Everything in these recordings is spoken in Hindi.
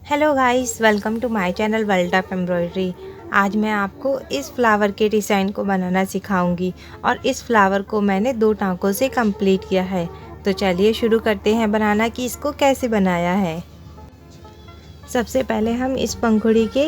Hello guys, welcome to my channel world of embroidery. आज मैं आपको इस फ्लावर के डिज़ाइन को बनाना सिखाऊंगी और इस फ्लावर को मैंने 2 टाँकों से कंप्लीट किया है। तो चलिए शुरू करते हैं बनाना कि इसको कैसे बनाया है। सबसे पहले हम इस पंखुड़ी के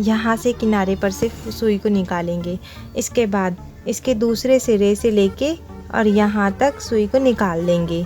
यहाँ से किनारे पर से सुई को निकालेंगे। इसके बाद इसके दूसरे सिरे से लेके और यहाँ तक सुई को निकाल लेंगे।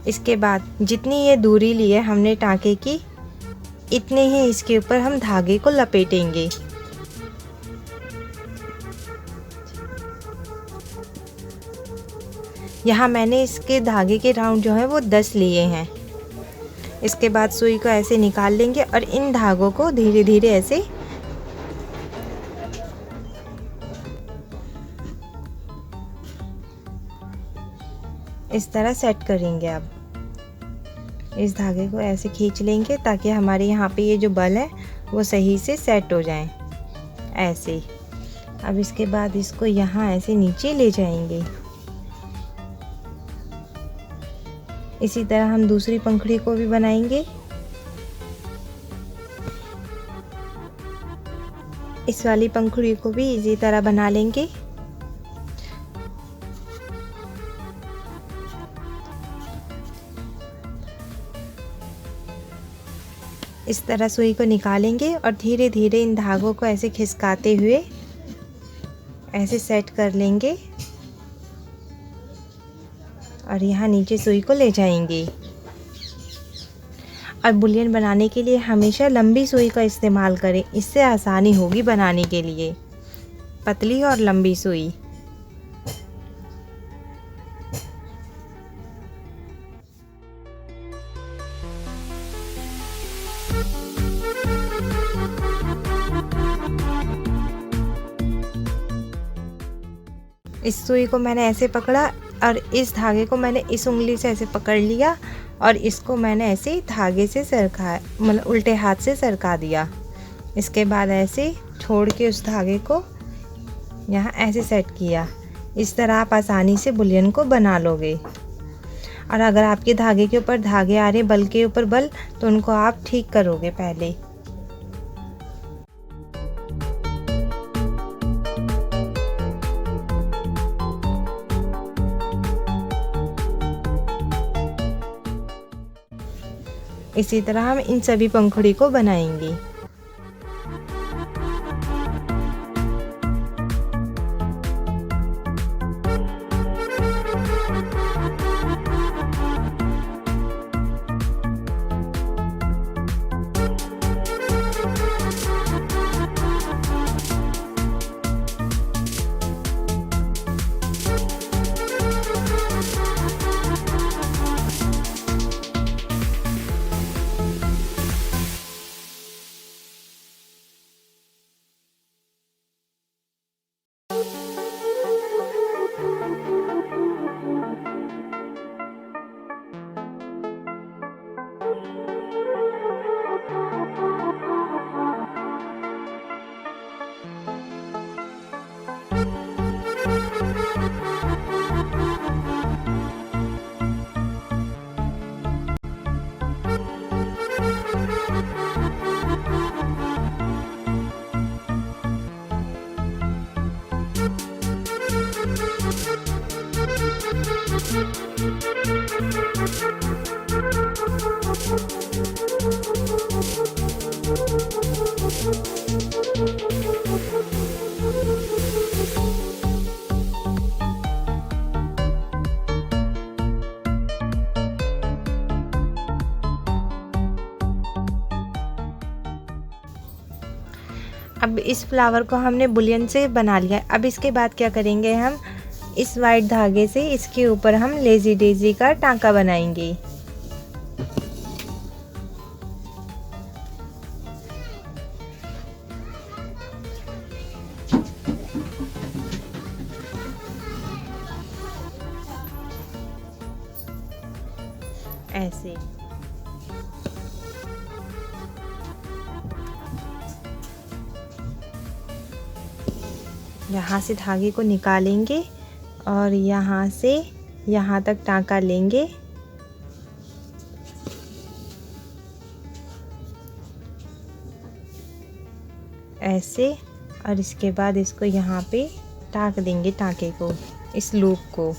इसके बाद जितनी ये दूरी ली है हमने टाँके की, इतने ही इसके ऊपर हम धागे को लपेटेंगे। यहाँ मैंने इसके धागे के राउंड जो है वो 10 लिए हैं। इसके बाद सुई को ऐसे निकाल लेंगे और इन धागों को धीरे धीरे ऐसे इस तरह सेट करेंगे। अब इस धागे को ऐसे खींच लेंगे ताकि हमारे यहाँ पे ये जो बल है वो सही से सेट हो जाए, ऐसे। अब इसके बाद इसको यहाँ ऐसे नीचे ले जाएंगे। इसी तरह हम दूसरी पंखुड़ी को भी बनाएंगे। इस वाली पंखुड़ी को भी इसी तरह बना लेंगे। इस तरह सुई को निकालेंगे और धीरे धीरे इन धागों को ऐसे खिसकाते हुए ऐसे सेट कर लेंगे और यहाँ नीचे सुई को ले जाएंगे। और बुलियन बनाने के लिए हमेशा लंबी सुई का इस्तेमाल करें, इससे आसानी होगी बनाने के लिए। पतली और लंबी सुई। इस सुई को मैंने ऐसे पकड़ा और इस धागे को मैंने इस उंगली से ऐसे पकड़ लिया और इसको मैंने ऐसे धागे से सरका, मतलब उल्टे हाथ से सरका दिया। इसके बाद ऐसे छोड़ के उस धागे को यहाँ ऐसे सेट किया। इस तरह आप आसानी से बुलियन को बना लोगे। और अगर आपके धागे के ऊपर धागे आ रहे, बल के ऊपर बल, तो उनको आप ठीक करोगे पहले। इसी तरह हम इन सभी पंखुड़ी को बनाएंगे। अब इस फ्लावर को हमने बुलियन से बना लिया। अब इसके बाद क्या करेंगे, हम इस वाइट धागे से इसके ऊपर हम लेजी डेजी का टांका बनाएंगे। ऐसे यहाँ से धागे को निकालेंगे और यहाँ से यहाँ तक टाँका लेंगे ऐसे, और इसके बाद इसको यहाँ पे टाँक देंगे, टाँके को, इस लूप को।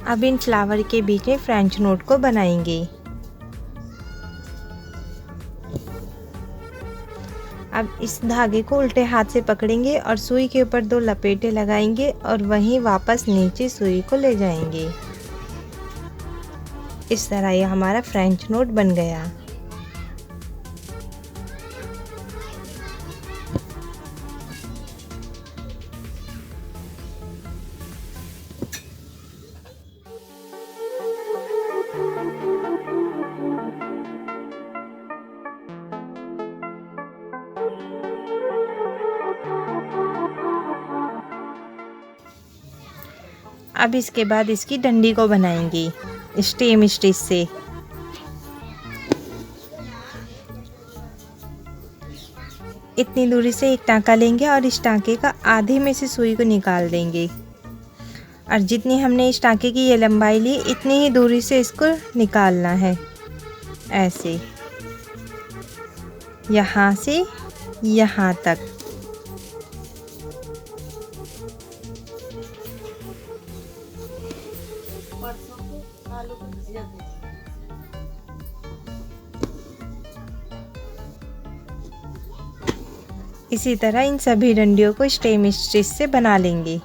अब इन फ्लावर के बीच में फ्रेंच नोट को बनाएंगे। अब इस धागे को उल्टे हाथ से पकड़ेंगे और सुई के ऊपर 2 लपेटे लगाएंगे और वहीं वापस नीचे सुई को ले जाएंगे। इस तरह ये हमारा फ्रेंच नोट बन गया। अब इसके बाद इसकी डंडी को बनाएंगे स्टेम स्टिच से। इतनी दूरी से एक टाँका लेंगे और इस टाँके का आधे में से सुई को निकाल देंगे, और जितनी हमने इस टाँके की ये लंबाई ली इतनी ही दूरी से इसको निकालना है। ऐसे यहाँ से यहाँ तक। इसी तरह इन सभी डंडियों को स्टेम स्टिच से बना लेंगे।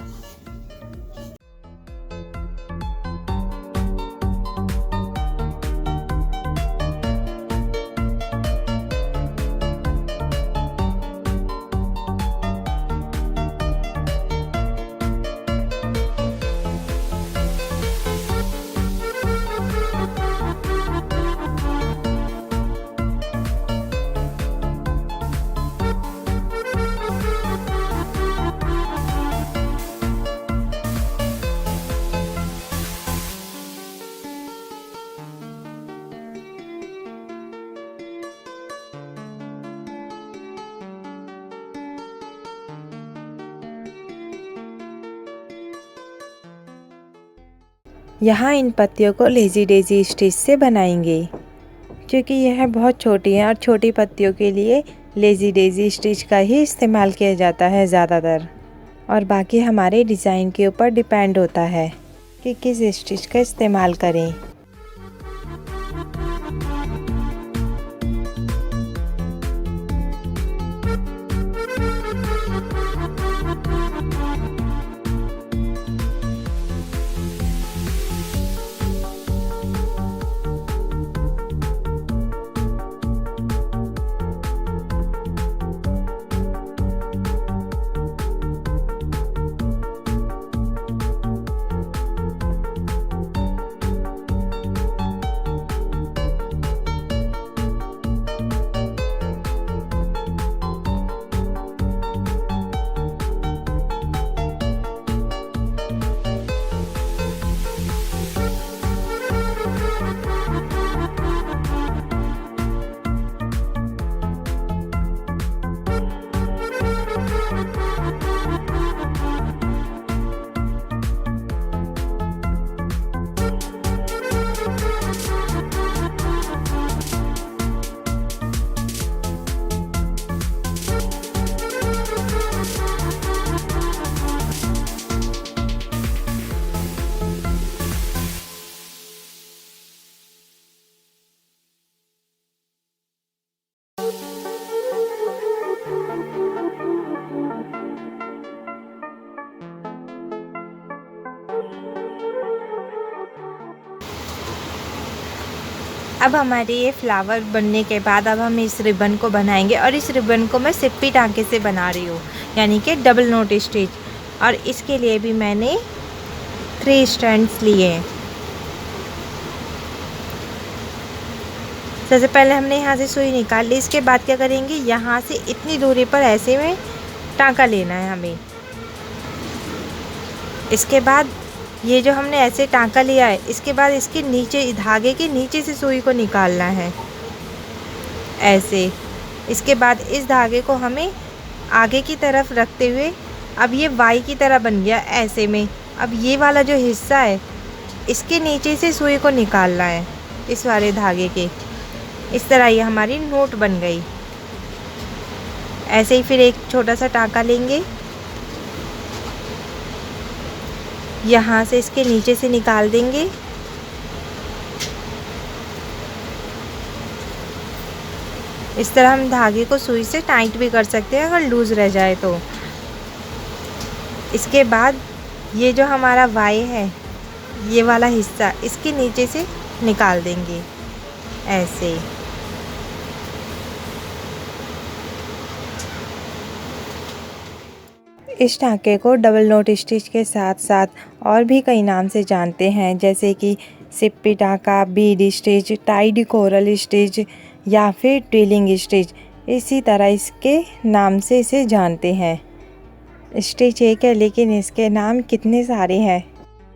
यहाँ इन पत्तियों को लेज़ी डेज़ी स्टिच से बनाएंगे, क्योंकि यह बहुत छोटी हैं और छोटी पत्तियों के लिए लेज़ी डेज़ी स्टिच का ही इस्तेमाल किया जाता है ज़्यादातर। और बाकी हमारे डिज़ाइन के ऊपर डिपेंड होता है कि किस स्टिच का इस्तेमाल करें। अब हमारे ये फ्लावर बनने के बाद अब हम इस रिबन को बनाएंगे और इस रिबन को मैं सिप्पी टाँके से बना रही हूँ, यानी कि डबल नोट स्टिच। और इसके लिए भी मैंने 3 स्ट्रैंड्स लिए हैं। सबसे पहले हमने यहाँ से सुई निकाल ली। इसके बाद क्या करेंगे, यहाँ से इतनी दूरी पर ऐसे में टाँका लेना है हमें। इसके बाद ये जो हमने ऐसे टाँका लिया है, इसके बाद इसके नीचे धागे के नीचे से सुई को निकालना है ऐसे। इसके बाद इस धागे को हमें आगे की तरफ रखते हुए, अब ये वाई की तरह बन गया ऐसे में। अब ये वाला जो हिस्सा है, इसके नीचे से सुई को निकालना है इस वाले धागे के। इस तरह ये हमारी नोट बन गई। ऐसे ही फिर एक छोटा सा टाँका लेंगे, यहाँ से इसके नीचे से निकाल देंगे। इस तरह हम धागे को सुई से टाइट भी कर सकते हैं अगर लूज़ रह जाए तो। इसके बाद ये जो हमारा वाई है, ये वाला हिस्सा इसके नीचे से निकाल देंगे ऐसे। इस टाँके को डबल नोट स्टिच के साथ साथ और भी कई नाम से जानते हैं, जैसे कि सिप्पी टाँका, bead stitch, tied coral stitch या फिर ट्विलिंग स्टिच। इसी तरह इसके नाम से इसे जानते हैं। स्टिच एक है लेकिन इसके नाम कितने सारे हैं।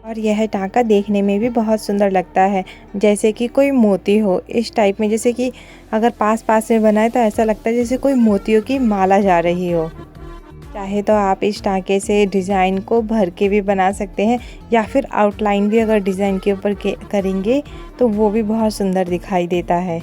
और यह टाँका देखने में भी बहुत सुंदर लगता है, जैसे कि कोई मोती हो इस टाइप में। जैसे कि अगर पास पास में बनाए तो ऐसा लगता है जैसे कोई मोतियों की माला जा रही हो। चाहे तो आप इस टाँके से डिज़ाइन को भर के भी बना सकते हैं, या फिर आउटलाइन भी अगर डिज़ाइन के ऊपर करेंगे तो वो भी बहुत सुंदर दिखाई देता है।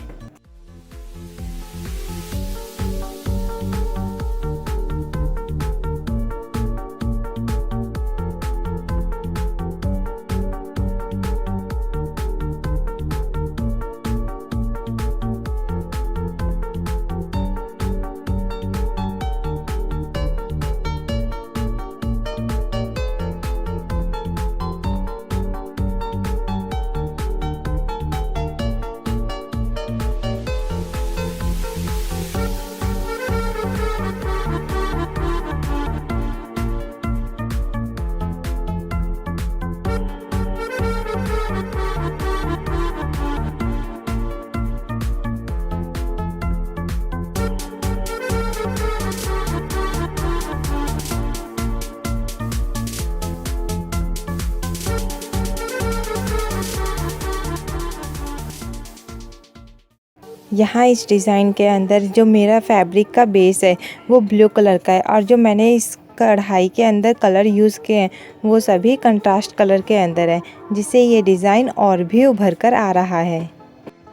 यहाँ इस डिज़ाइन के अंदर जो मेरा फैब्रिक का बेस है वो ब्लू कलर का है, और जो मैंने इस कढ़ाई के अंदर कलर यूज़ किए हैं वो सभी कंट्रास्ट कलर के अंदर है, जिससे ये डिज़ाइन और भी उभर कर आ रहा है।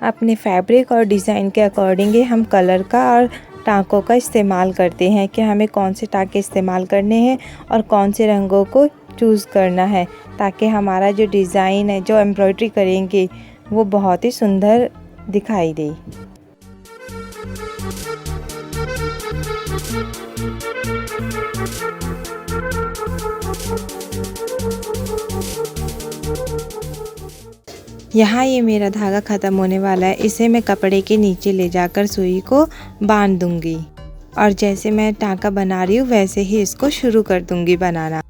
अपने फैब्रिक और डिज़ाइन के अकॉर्डिंग हम कलर का और टाँकों का इस्तेमाल करते हैं कि हमें कौन से टाँके इस्तेमाल करने हैं और कौन से रंगों को चूज़ करना है, ताकि हमारा जो डिज़ाइन है, जो एम्ब्रॉयडरी करेंगे वो बहुत ही सुंदर दिखाई दे। यहाँ ये मेरा धागा ख़त्म होने वाला है, इसे मैं कपड़े के नीचे ले जाकर सुई को बांध दूँगी, और जैसे मैं टाँका बना रही हूँ वैसे ही इसको शुरू कर दूँगी बनाना।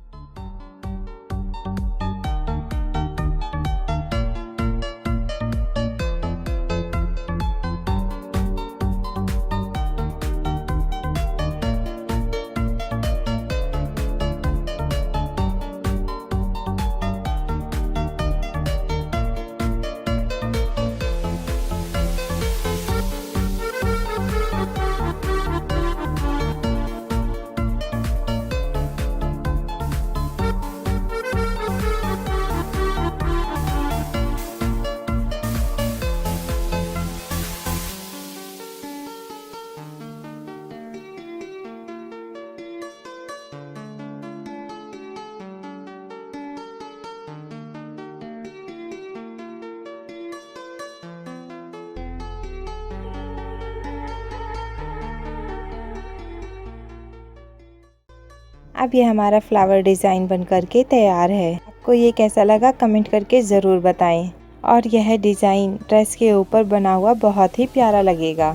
अब ये हमारा फ्लावर डिज़ाइन बन करके तैयार है। आपको ये कैसा लगा कमेंट करके ज़रूर बताएं, और यह डिज़ाइन ड्रेस के ऊपर बना हुआ बहुत ही प्यारा लगेगा।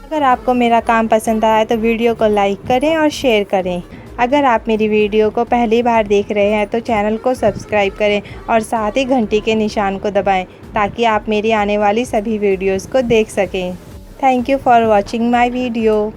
अगर आपको मेरा काम पसंद आया तो वीडियो को लाइक करें और शेयर करें। अगर आप मेरी वीडियो को पहली बार देख रहे हैं तो चैनल को सब्सक्राइब करें और साथ ही घंटी के निशान को दबाएं ताकि आप मेरी आने वाली सभी वीडियोस को देख सकें। Thank you for watching my video.